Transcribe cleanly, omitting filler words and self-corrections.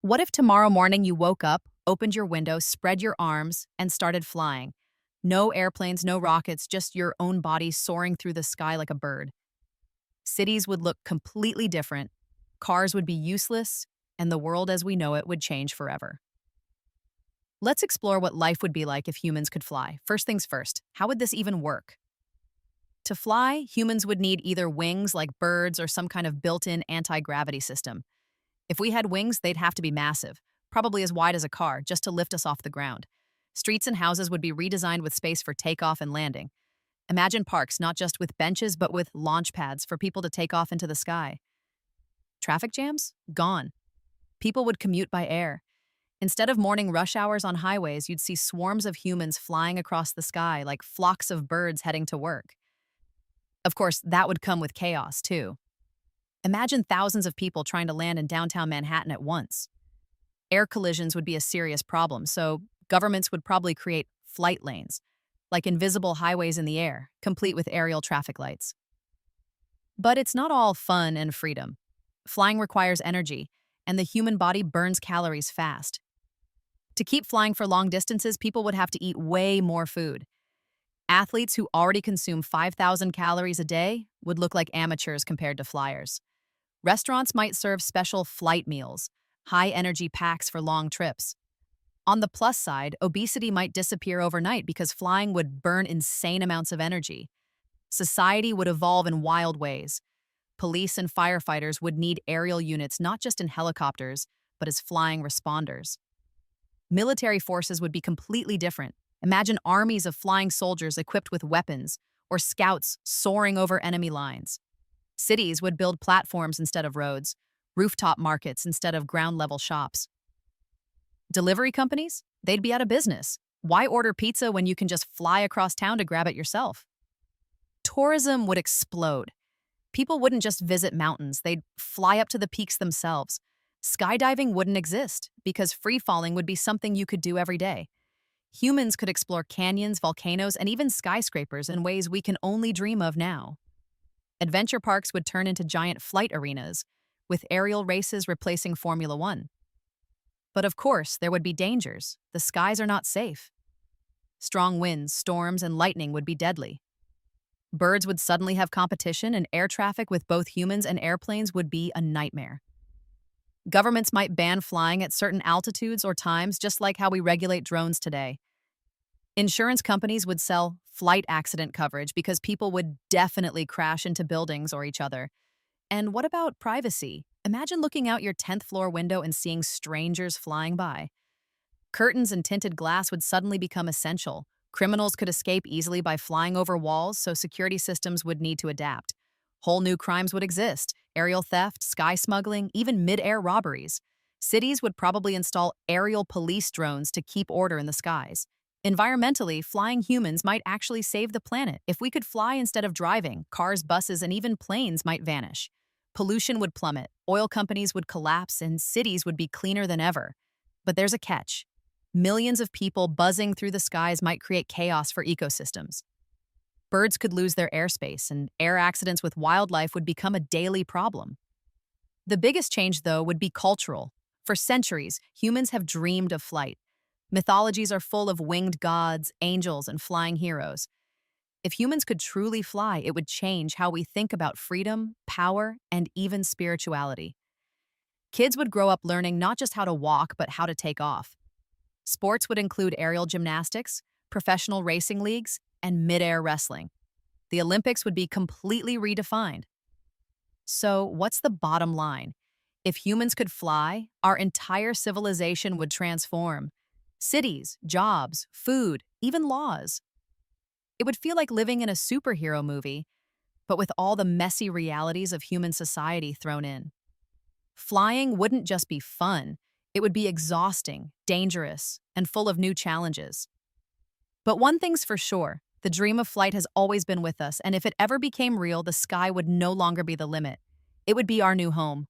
What if tomorrow morning you woke up, opened your window, spread your arms, and started flying? No airplanes, no rockets, just your own body soaring through the sky like a bird. Cities would look completely different, cars would be useless, and the world as we know it would change forever. Let's explore what life would be like if humans could fly. First things first, how would this even work? To fly, humans would need either wings like birds or some kind of built in anti gravity system. If we had wings, they'd have to be massive, probably as wide as a car, just to lift us off the ground. Streets and houses would be redesigned with space for takeoff and landing. Imagine parks not just with benches, but with launch pads for people to take off into the sky. Traffic jams? Gone. People would commute by air. Instead of morning rush hours on highways, you'd see swarms of humans flying across the sky like flocks of birds heading to work. Of course, that would come with chaos, too. Imagine thousands of people trying to land in downtown Manhattan at once. Air collisions would be a serious problem, so governments would probably create flight lanes, like invisible highways in the air, complete with aerial traffic lights. But it's not all fun and freedom. Flying requires energy, and the human body burns calories fast. To keep flying for long distances, people would have to eat way more food. Athletes who already consume 5,000 calories a day would look like amateurs compared to flyers. Restaurants might serve special flight meals, high-energy packs for long trips. On the plus side, obesity might disappear overnight because flying would burn insane amounts of energy. Society would evolve in wild ways. Police and firefighters would need aerial units not just in helicopters, but as flying responders. Military forces would be completely different. Imagine armies of flying soldiers equipped with weapons, or scouts soaring over enemy lines. Cities would build platforms instead of roads, rooftop markets instead of ground-level shops. Delivery companies? They'd be out of business. Why order pizza when you can just fly across town to grab it yourself? Tourism would explode. People wouldn't just visit mountains, they'd fly up to the peaks themselves. Skydiving wouldn't exist because free-falling would be something you could do every day. Humans could explore canyons, volcanoes, and even skyscrapers in ways we can only dream of now. Adventure parks would turn into giant flight arenas, with aerial races replacing Formula One. But of course, there would be dangers. The skies are not safe. Strong winds, storms, and lightning would be deadly. Birds would suddenly have competition, and air traffic with both humans and airplanes would be a nightmare. Governments might ban flying at certain altitudes or times, just like how we regulate drones today. Insurance companies would sell flight accident coverage because people would definitely crash into buildings or each other. And what about privacy? Imagine looking out your 10th floor window and seeing strangers flying by. Curtains and tinted glass would suddenly become essential. Criminals could escape easily by flying over walls, so security systems would need to adapt. Whole new crimes would exist: aerial theft, sky smuggling, even mid-air robberies. Cities would probably install aerial police drones to keep order in the skies. Environmentally, flying humans might actually save the planet. If we could fly instead of driving, cars, buses, and even planes might vanish. Pollution would plummet, oil companies would collapse, and cities would be cleaner than ever. But there's a catch. Millions of people buzzing through the skies might create chaos for ecosystems. Birds could lose their airspace, and air accidents with wildlife would become a daily problem. The biggest change, though, would be cultural. For centuries, humans have dreamed of flight. Mythologies are full of winged gods, angels, and flying heroes. If humans could truly fly, it would change how we think about freedom, power, and even spirituality. Kids would grow up learning not just how to walk, but how to take off. Sports would include aerial gymnastics, professional racing leagues, and mid-air wrestling. The Olympics would be completely redefined. So, what's the bottom line? If humans could fly, our entire civilization would transform. Cities, jobs, food, even laws. It would feel like living in a superhero movie, but with all the messy realities of human society thrown in. Flying wouldn't just be fun, it would be exhausting, dangerous, and full of new challenges. But one thing's for sure, the dream of flight has always been with us, and if it ever became real, the sky would no longer be the limit. It would be our new home.